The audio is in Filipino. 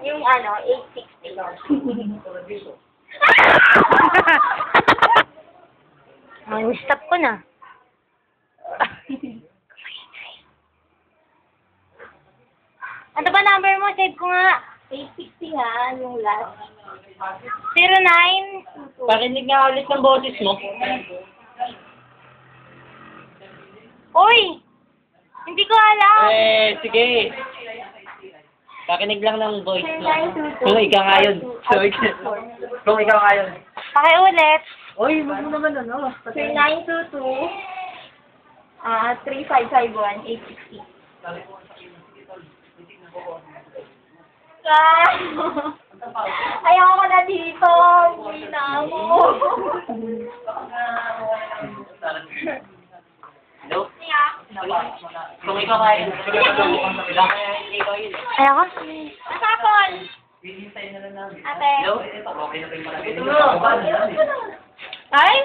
Yung ano, 860. Stop ko na. Ano ba number mo? Save ko nga. 860 nga, yung last. 09. Pakinig nga ulit ng boses mo. Uy! Hindi ko alam. Sige. Pakinig lang ng voice mo. 0922. Kung ikaw nga yun. Kung ikaw nga yun. Pakiulit. Uy, wag mo naman ano. 0922. 3551 860. Ayaw ko na dito. Uwi na ako. Hello? Kung ikaw nga yun. Ayaw ko? Masapon! Ate. Hello? Ay!